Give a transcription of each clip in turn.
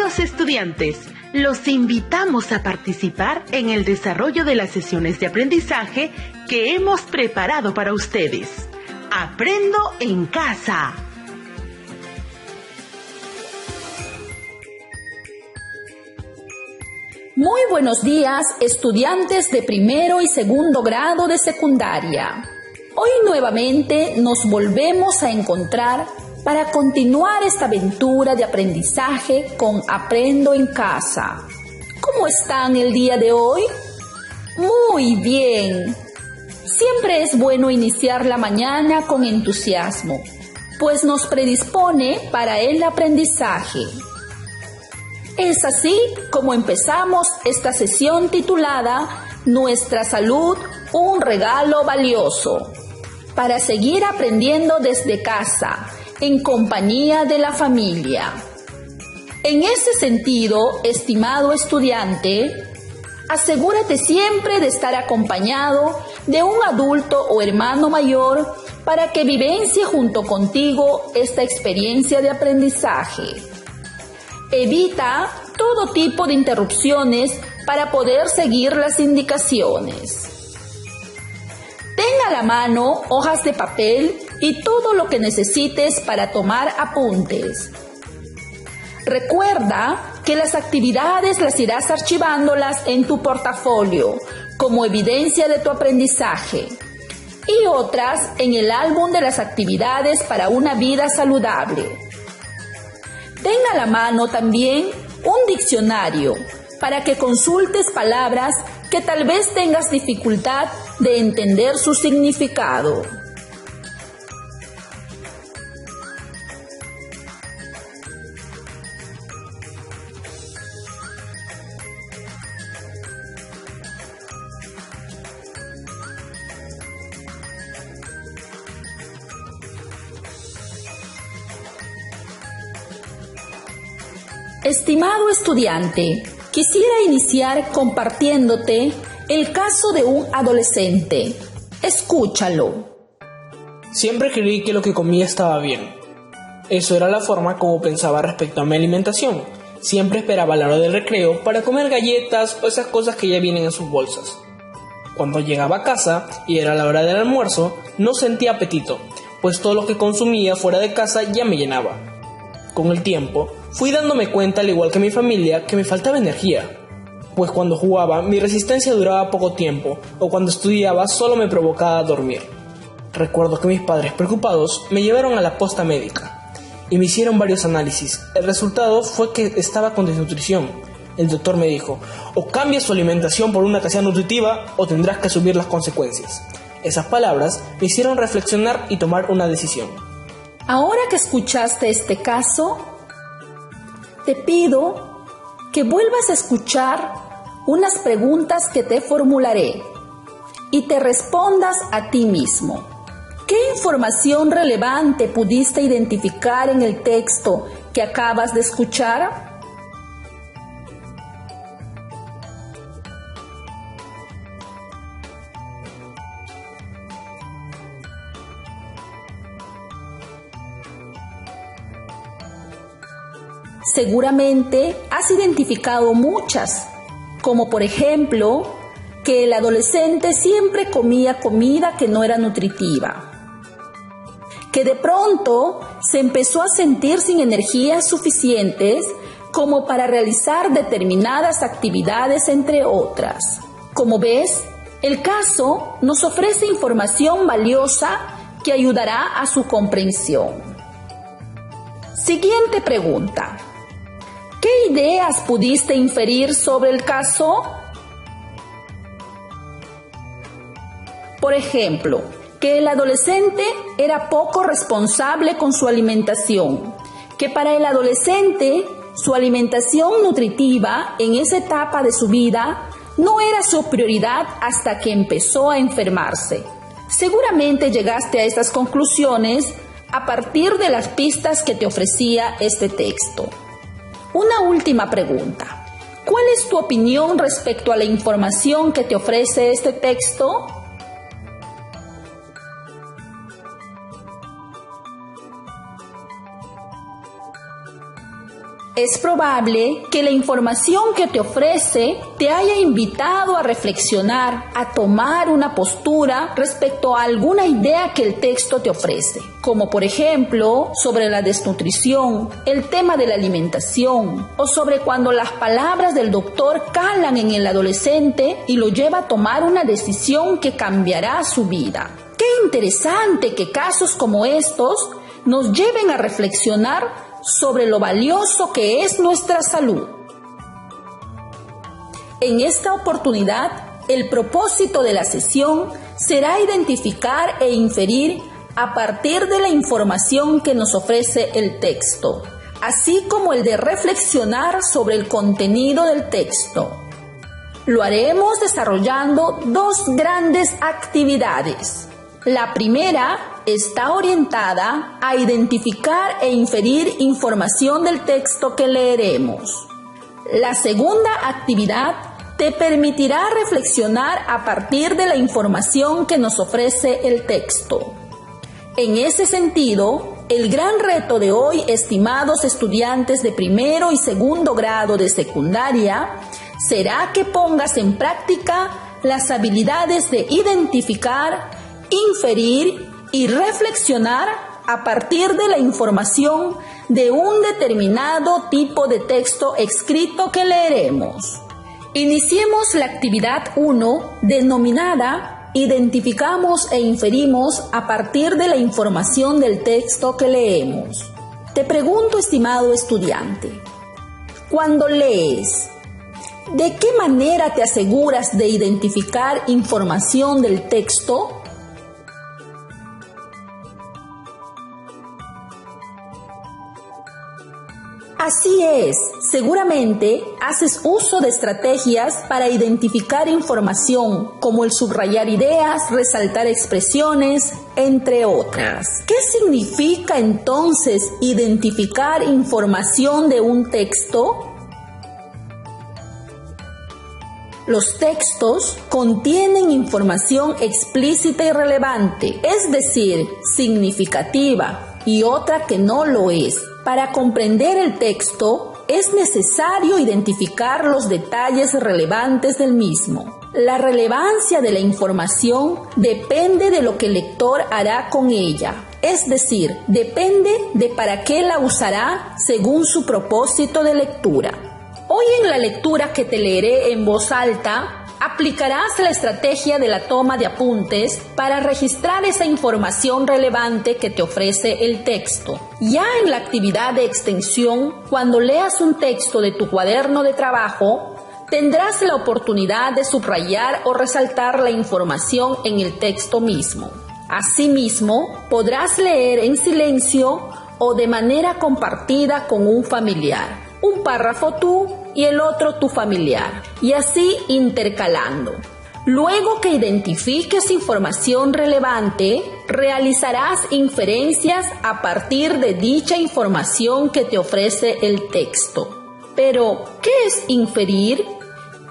Estimados estudiantes, los invitamos a participar en el desarrollo de las sesiones de aprendizaje que hemos preparado para ustedes. Aprendo en casa. Muy buenos días, estudiantes de primero y segundo grado de secundaria. Hoy nuevamente nos volvemos a encontrar para continuar esta aventura de aprendizaje con Aprendo en Casa. ¿Cómo están el día de hoy? Muy bien. Siempre es bueno iniciar la mañana con entusiasmo, pues nos predispone para el aprendizaje. Es así como empezamos esta sesión titulada Nuestra salud, un regalo valioso, para seguir aprendiendo desde casa, en compañía de la familia. En ese sentido, estimado estudiante, asegúrate siempre de estar acompañado de un adulto o hermano mayor para que vivencie junto contigo esta experiencia de aprendizaje. Evita todo tipo de interrupciones para poder seguir las indicaciones. Ten a la mano hojas de papel y todo lo que necesites para tomar apuntes. Recuerda que las actividades las irás archivándolas en tu portafolio como evidencia de tu aprendizaje y otras en el álbum de las actividades para una vida saludable. Ten a la mano también un diccionario para que consultes palabras que tal vez tengas dificultad de entender su significado. Estimado estudiante, quisiera iniciar compartiéndote el caso de un adolescente. Escúchalo. Siempre creí que lo que comía estaba bien. Eso era la forma como pensaba respecto a mi alimentación. Siempre esperaba la hora del recreo para comer galletas o esas cosas que ya vienen en sus bolsas. Cuando llegaba a casa y era la hora del almuerzo, no sentía apetito, pues todo lo que consumía fuera de casa ya me llenaba. Con el tiempo, fui dándome cuenta, al igual que mi familia, que me faltaba energía, pues cuando jugaba mi resistencia duraba poco tiempo o cuando estudiaba solo me provocaba dormir. Recuerdo que mis padres, preocupados, me llevaron a la posta médica y me hicieron varios análisis. El resultado fue que estaba con desnutrición. El doctor me dijo, o cambias tu alimentación por una que sea nutritiva o tendrás que asumir las consecuencias. Esas palabras me hicieron reflexionar y tomar una decisión. Ahora que escuchaste este caso, te pido que vuelvas a escuchar unas preguntas que te formularé y te respondas a ti mismo. ¿Qué información relevante pudiste identificar en el texto que acabas de escuchar? Seguramente has identificado muchas, como por ejemplo, que el adolescente siempre comía comida que no era nutritiva, que de pronto se empezó a sentir sin energías suficientes como para realizar determinadas actividades, entre otras. Como ves, el caso nos ofrece información valiosa que ayudará a su comprensión. Siguiente pregunta. ¿Qué ideas pudiste inferir sobre el caso? Por ejemplo, que el adolescente era poco responsable con su alimentación, que para el adolescente su alimentación nutritiva en esa etapa de su vida no era su prioridad hasta que empezó a enfermarse. Seguramente llegaste a estas conclusiones a partir de las pistas que te ofrecía este texto. Una última pregunta. ¿Cuál es tu opinión respecto a la información que te ofrece este texto? Es probable que la información que te ofrece te haya invitado a reflexionar, a tomar una postura respecto a alguna idea que el texto te ofrece, como por ejemplo sobre la desnutrición, el tema de la alimentación o sobre cuando las palabras del doctor calan en el adolescente y lo lleva a tomar una decisión que cambiará su vida. Qué interesante que casos como estos nos lleven a reflexionar sobre lo valioso que es nuestra salud. En esta oportunidad, el propósito de la sesión será identificar e inferir a partir de la información que nos ofrece el texto, así como el de reflexionar sobre el contenido del texto. Lo haremos desarrollando dos grandes actividades. La primera está orientada a identificar e inferir información del texto que leeremos. La segunda actividad te permitirá reflexionar a partir de la información que nos ofrece el texto. En ese sentido, el gran reto de hoy, estimados estudiantes de primero y segundo grado de secundaria, será que pongas en práctica las habilidades de identificar, inferir y reflexionar a partir de la información de un determinado tipo de texto escrito que leeremos. Iniciemos la actividad 1 denominada Identificamos e inferimos a partir de la información del texto que leemos. Te pregunto, estimado estudiante, cuando lees, ¿de qué manera te aseguras de identificar información del texto? Así es, seguramente haces uso de estrategias para identificar información, como el subrayar ideas, resaltar expresiones, entre otras. ¿Qué significa entonces identificar información de un texto? Los textos contienen información explícita y relevante, es decir, significativa, y otra que no lo es. Para comprender el texto, es necesario identificar los detalles relevantes del mismo. La relevancia de la información depende de lo que el lector hará con ella, es decir, depende de para qué la usará según su propósito de lectura. Hoy en la lectura que te leeré en voz alta, aplicarás la estrategia de la toma de apuntes para registrar esa información relevante que te ofrece el texto. Ya en la actividad de extensión, cuando leas un texto de tu cuaderno de trabajo, tendrás la oportunidad de subrayar o resaltar la información en el texto mismo. Asimismo, podrás leer en silencio o de manera compartida con un familiar. Un párrafo tú y el otro tu familiar, y así intercalando. Luego que identifiques información relevante, realizarás inferencias a partir de dicha información que te ofrece el texto. Pero, ¿qué es inferir?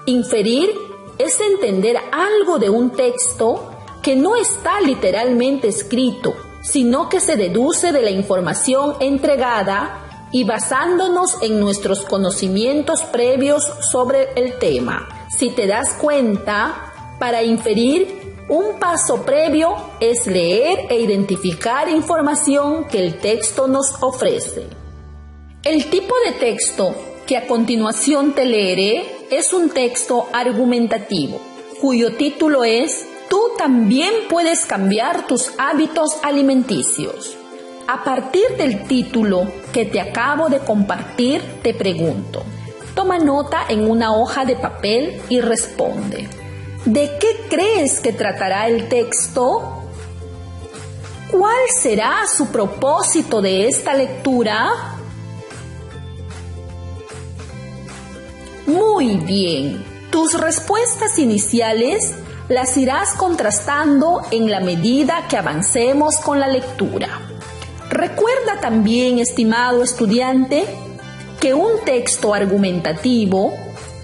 Inferir es entender algo de un texto que no está literalmente escrito, sino que se deduce de la información entregada y basándonos en nuestros conocimientos previos sobre el tema. Si te das cuenta, para inferir, un paso previo es leer e identificar información que el texto nos ofrece. El tipo de texto que a continuación te leeré es un texto argumentativo, cuyo título es «Tú también puedes cambiar tus hábitos alimenticios». A partir del título que te acabo de compartir, te pregunto, toma nota en una hoja de papel y responde. ¿De qué crees que tratará el texto? ¿Cuál será su propósito de esta lectura? Muy bien, tus respuestas iniciales las irás contrastando en la medida que avancemos con la lectura. Recuerda también, estimado estudiante, que un texto argumentativo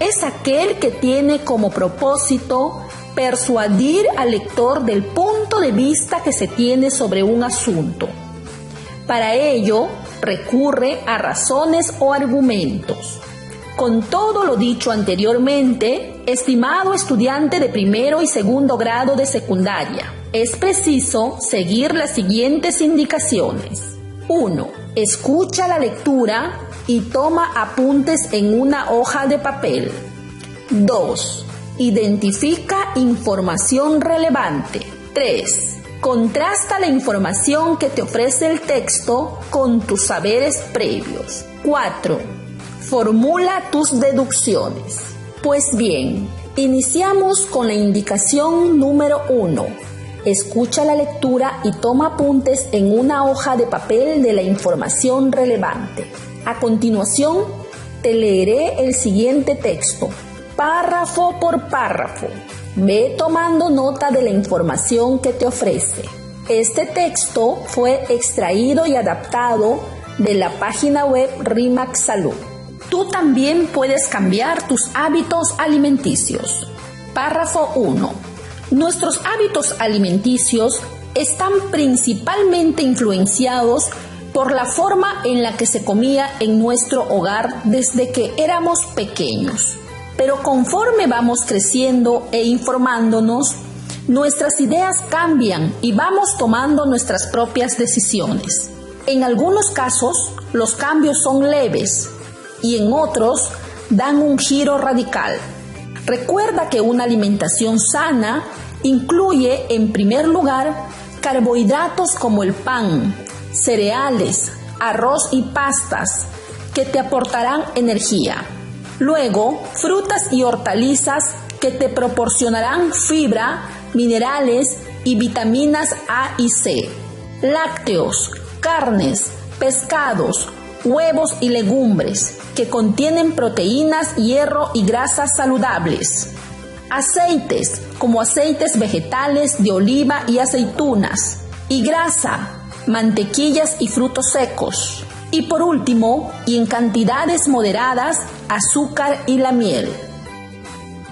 es aquel que tiene como propósito persuadir al lector del punto de vista que se tiene sobre un asunto. Para ello, recurre a razones o argumentos. Con todo lo dicho anteriormente, estimado estudiante de primero y segundo grado de secundaria, es preciso seguir las siguientes indicaciones. 1. Escucha la lectura y toma apuntes en una hoja de papel. 2. Identifica información relevante. 3. Contrasta la información que te ofrece el texto con tus saberes previos. 4. Formula tus deducciones. Pues bien, iniciamos con la indicación número 1. Escucha la lectura y toma apuntes en una hoja de papel de la información relevante. A continuación, te leeré el siguiente texto, párrafo por párrafo. Ve tomando nota de la información que te ofrece. Este texto fue extraído y adaptado de la página web RIMAC Salud. Tú también puedes cambiar tus hábitos alimenticios. Párrafo 1. Nuestros hábitos alimenticios están principalmente influenciados por la forma en la que se comía en nuestro hogar desde que éramos pequeños. Pero conforme vamos creciendo e informándonos, nuestras ideas cambian y vamos tomando nuestras propias decisiones. En algunos casos, los cambios son leves y en otros dan un giro radical. Recuerda que una alimentación sana incluye, en primer lugar, carbohidratos como el pan, cereales, arroz y pastas, que te aportarán energía. Luego, frutas y hortalizas que te proporcionarán fibra, minerales y vitaminas A y C. Lácteos, carnes, pescados, huevos y legumbres que contienen proteínas, hierro y grasas saludables. Aceites como aceites vegetales de oliva y aceitunas. Y grasa, mantequillas y frutos secos. Y por último, y en cantidades moderadas, azúcar y la miel.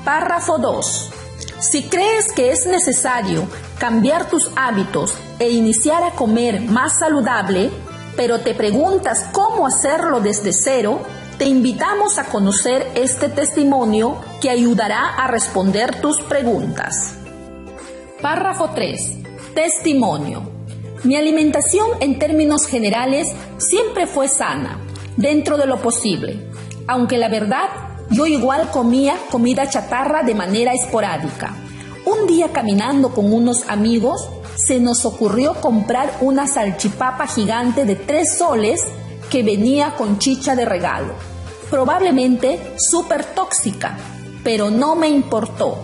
Párrafo 2. Si crees que es necesario cambiar tus hábitos e iniciar a comer más saludable, pero te preguntas cómo hacerlo desde cero, te invitamos a conocer este testimonio que ayudará a responder tus preguntas. Párrafo 3. Testimonio. Mi alimentación en términos generales siempre fue sana, dentro de lo posible, aunque la verdad, yo igual comía comida chatarra de manera esporádica. Un día caminando con unos amigos, se nos ocurrió comprar una salchipapa gigante de 3 soles que venía con chicha de regalo. Probablemente súper tóxica, pero no me importó.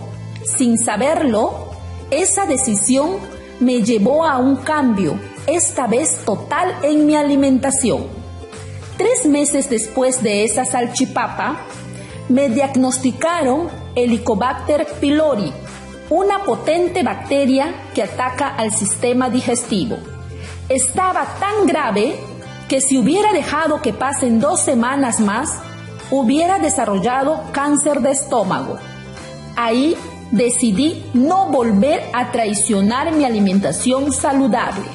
Sin saberlo, esa decisión me llevó a un cambio, esta vez total en mi alimentación. 3 meses después de esa salchipapa, me diagnosticaron Helicobacter pylori, una potente bacteria que ataca al sistema digestivo. Estaba tan grave que si hubiera dejado que pasen 2 semanas más, hubiera desarrollado cáncer de estómago. Ahí decidí no volver a traicionar mi alimentación saludable.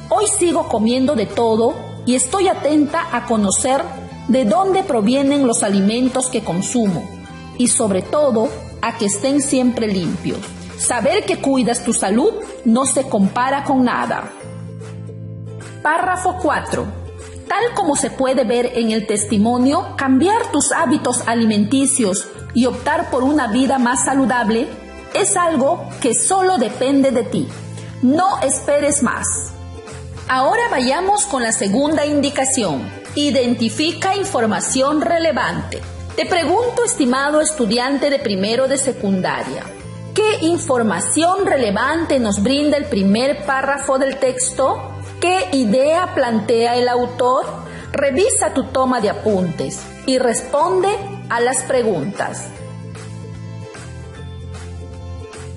Hoy sigo comiendo de todo y estoy atenta a conocer de dónde provienen los alimentos que consumo y sobre todo a que estén siempre limpios. Saber que cuidas tu salud no se compara con nada. Párrafo 4. Tal como se puede ver en el testimonio, cambiar tus hábitos alimenticios y optar por una vida más saludable es algo que solo depende de ti. No esperes más. Ahora vayamos con la segunda indicación. Identifica información relevante. Te pregunto, estimado estudiante de primero de secundaria, ¿qué información relevante nos brinda el primer párrafo del texto? ¿Qué idea plantea el autor? Revisa tu toma de apuntes y responde a las preguntas.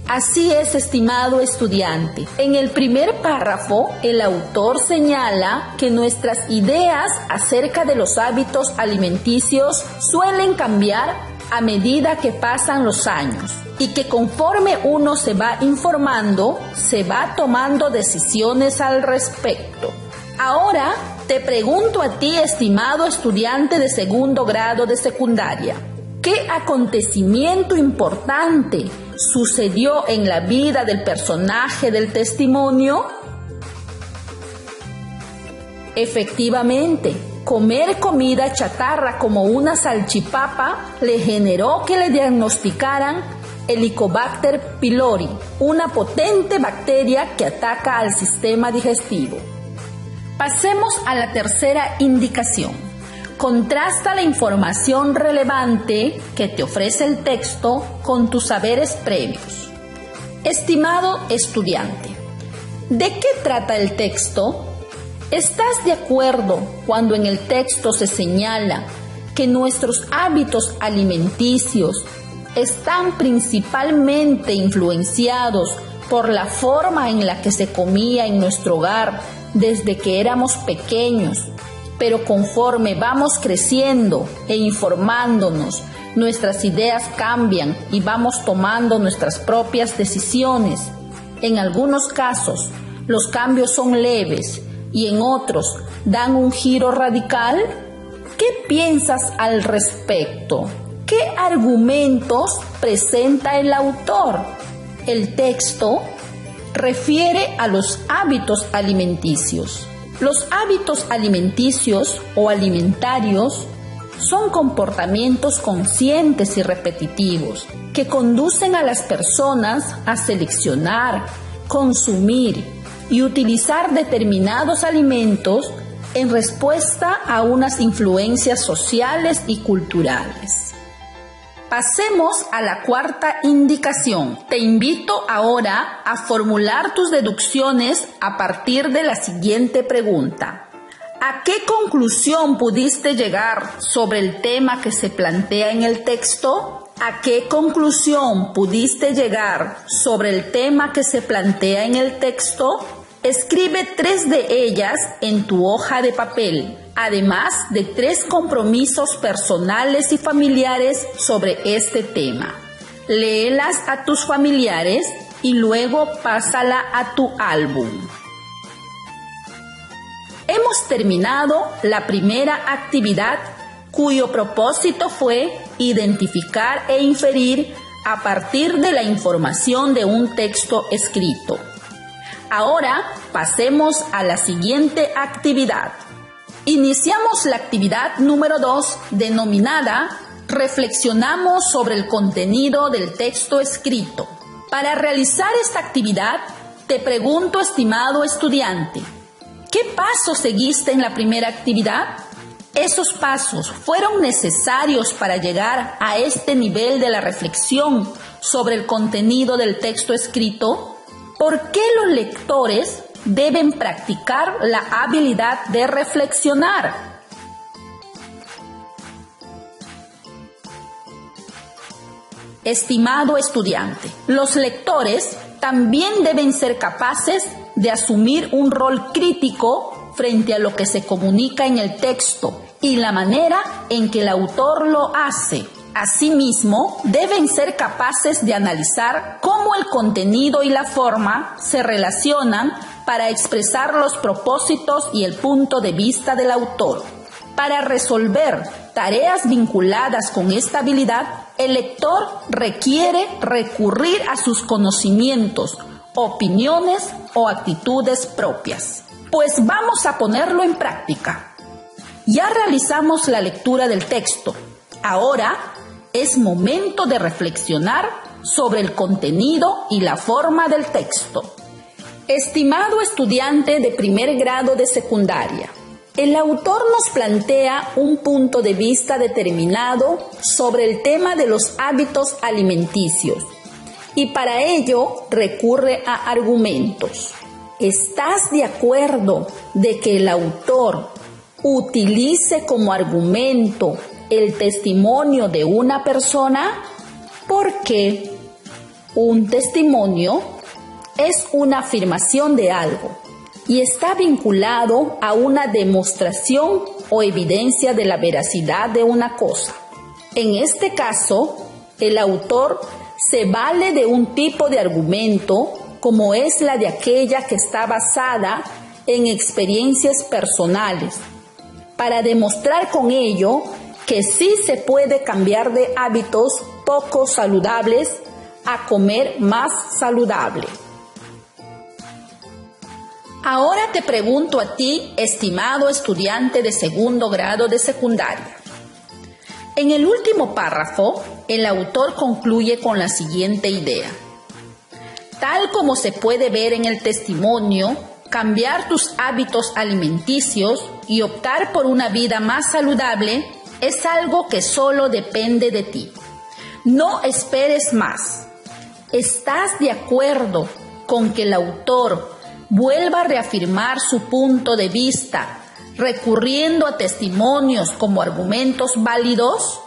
Así es, estimado estudiante. En el primer párrafo, el autor señala que nuestras ideas acerca de los hábitos alimenticios suelen cambiar a medida que pasan los años y que conforme uno se va informando, se va tomando decisiones al respecto. Ahora Te pregunto a ti, estimado estudiante de segundo grado de secundaria, ¿qué acontecimiento importante sucedió en la vida del personaje del testimonio? Efectivamente, comer comida chatarra como una salchipapa le generó que le diagnosticaran Helicobacter pylori, una potente bacteria que ataca al sistema digestivo. Pasemos a la tercera indicación. Contrasta la información relevante que te ofrece el texto con tus saberes previos. Estimado estudiante, ¿de qué trata el texto? ¿Estás de acuerdo cuando en el texto se señala que nuestros hábitos alimenticios están principalmente influenciados por la forma en la que se comía en nuestro hogar desde que éramos pequeños, pero conforme vamos creciendo e informándonos, nuestras ideas cambian y vamos tomando nuestras propias decisiones? En algunos casos, los cambios son leves y en otros dan un giro radical. ¿Qué piensas al respecto? ¿Qué argumentos presenta el autor? El texto refiere a los hábitos alimenticios. Los hábitos alimenticios o alimentarios son comportamientos conscientes y repetitivos que conducen a las personas a seleccionar, consumir y utilizar determinados alimentos en respuesta a unas influencias sociales y culturales. Pasemos a la cuarta indicación. Te invito ahora a formular tus deducciones a partir de la siguiente pregunta. ¿A qué conclusión pudiste llegar sobre el tema que se plantea en el texto? ¿A qué conclusión pudiste llegar sobre el tema que se plantea en el texto? Escribe 3 de ellas en tu hoja de papel, además de 3 compromisos personales y familiares sobre este tema. Léelas a tus familiares y luego pásala a tu álbum. Hemos terminado la primera actividad, cuyo propósito fue identificar e inferir a partir de la información de un texto escrito. Ahora pasemos a la siguiente actividad. Iniciamos la actividad número 2, denominada Reflexionamos sobre el contenido del texto escrito. Para realizar esta actividad, te pregunto, estimado estudiante, ¿qué pasos seguiste en la primera actividad? ¿Esos pasos fueron necesarios para llegar a este nivel de la reflexión sobre el contenido del texto escrito? ¿Por qué los lectores deben practicar la habilidad de reflexionar? Estimado estudiante, los lectores también deben ser capaces de asumir un rol crítico frente a lo que se comunica en el texto y la manera en que el autor lo hace. Asimismo, deben ser capaces de analizar cómo el contenido y la forma se relacionan para expresar los propósitos y el punto de vista del autor. Para resolver tareas vinculadas con esta habilidad, el lector requiere recurrir a sus conocimientos, opiniones o actitudes propias. Pues vamos a ponerlo en práctica. Ya realizamos la lectura del texto. Ahora es momento de reflexionar sobre el contenido y la forma del texto. Estimado estudiante de primer grado de secundaria, el autor nos plantea un punto de vista determinado sobre el tema de los hábitos alimenticios y para ello recurre a argumentos. ¿Estás de acuerdo de que el autor utilice como argumento el testimonio de una persona? Porque un testimonio es una afirmación de algo y está vinculado a una demostración o evidencia de la veracidad de una cosa. En este caso, el autor se vale de un tipo de argumento como es la de aquella que está basada en experiencias personales, para demostrar con ello que sí se puede cambiar de hábitos poco saludables a comer más saludable. Ahora te pregunto a ti, estimado estudiante de segundo grado de secundaria. En el último párrafo, el autor concluye con la siguiente idea. Tal como se puede ver en el testimonio, cambiar tus hábitos alimenticios y optar por una vida más saludable es algo que solo depende de ti. No esperes más. ¿Estás de acuerdo con que el autor vuelva a reafirmar su punto de vista, recurriendo a testimonios como argumentos válidos?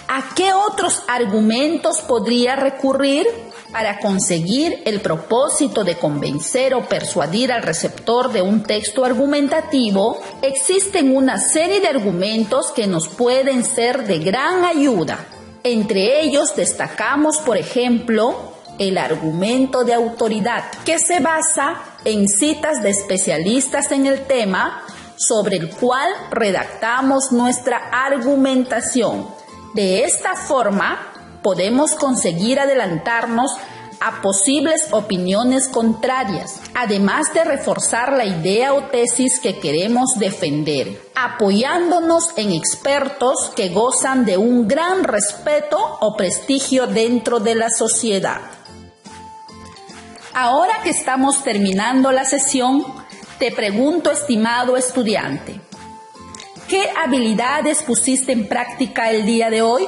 ¿A qué otros argumentos podría recurrir para conseguir el propósito de convencer o persuadir al receptor de un texto argumentativo? Existen una serie de argumentos que nos pueden ser de gran ayuda. Entre ellos destacamos, por ejemplo, el argumento de autoridad, que se basa en citas de especialistas en el tema sobre el cual redactamos nuestra argumentación. De esta forma, podemos conseguir adelantarnos a posibles opiniones contrarias, además de reforzar la idea o tesis que queremos defender, apoyándonos en expertos que gozan de un gran respeto o prestigio dentro de la sociedad. Ahora que estamos terminando la sesión, te pregunto, estimado estudiante, ¿qué habilidades pusiste en práctica el día de hoy?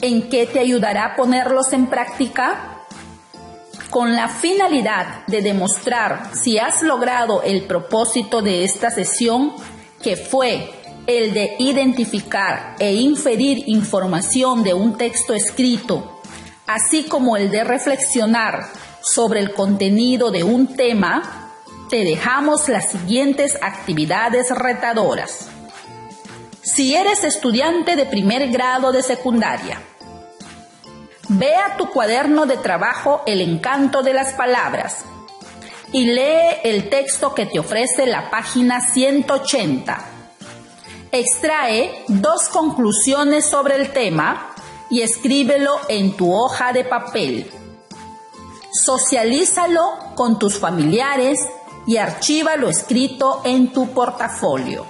¿En qué te ayudará a ponerlos en práctica? Con la finalidad de demostrar si has logrado el propósito de esta sesión, que fue el de identificar e inferir información de un texto escrito, así como el de reflexionar sobre el contenido de un tema, te dejamos las siguientes actividades retadoras. Si eres estudiante de primer grado de secundaria, ve a tu cuaderno de trabajo El encanto de las palabras y lee el texto que te ofrece la página 180. Extrae 2 conclusiones sobre el tema y escríbelo en tu hoja de papel. Socialízalo con tus familiares y archiva lo escrito en tu portafolio.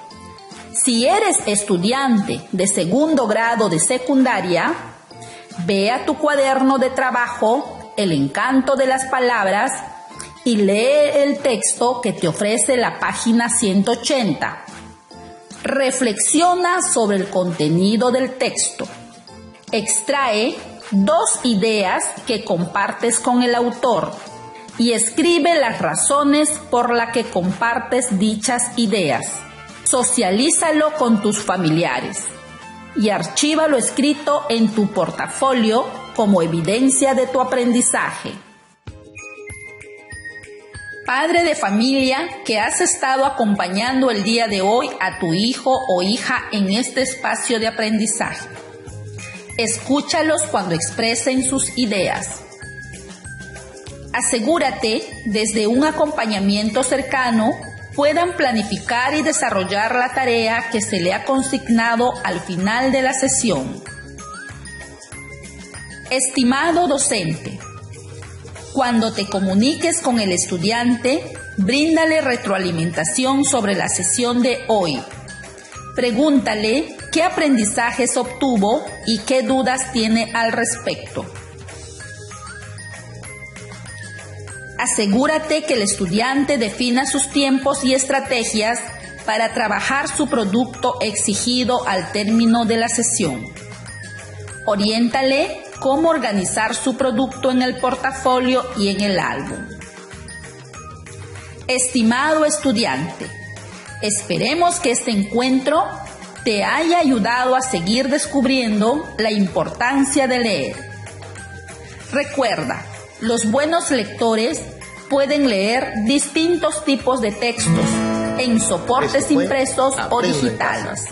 Si eres estudiante de segundo grado de secundaria, ve a tu cuaderno de trabajo El encanto de las palabras y lee el texto que te ofrece la página 180. Reflexiona sobre el contenido del texto. Extrae 2 ideas que compartes con el autor y escribe las razones por las que compartes dichas ideas. Socialízalo con tus familiares y archiva lo escrito en tu portafolio como evidencia de tu aprendizaje. Padre de familia que has estado acompañando el día de hoy a tu hijo o hija en este espacio de aprendizaje. Escúchalos cuando expresen sus ideas. Asegúrate, desde un acompañamiento cercano, puedan planificar y desarrollar la tarea que se le ha consignado al final de la sesión. Estimado docente, cuando te comuniques con el estudiante, bríndale retroalimentación sobre la sesión de hoy. Pregúntale qué aprendizajes obtuvo y qué dudas tiene al respecto. Asegúrate que el estudiante defina sus tiempos y estrategias para trabajar su producto exigido al término de la sesión. Oriéntale cómo organizar su producto en el portafolio y en el álbum. Estimado estudiante, esperemos que este encuentro te haya ayudado a seguir descubriendo la importancia de leer. Recuerda, los buenos lectores pueden leer distintos tipos de textos en soportes impresos o digitales.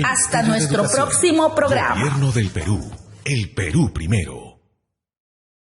Hasta nuestro próximo programa. Gobierno del Perú. El Perú primero.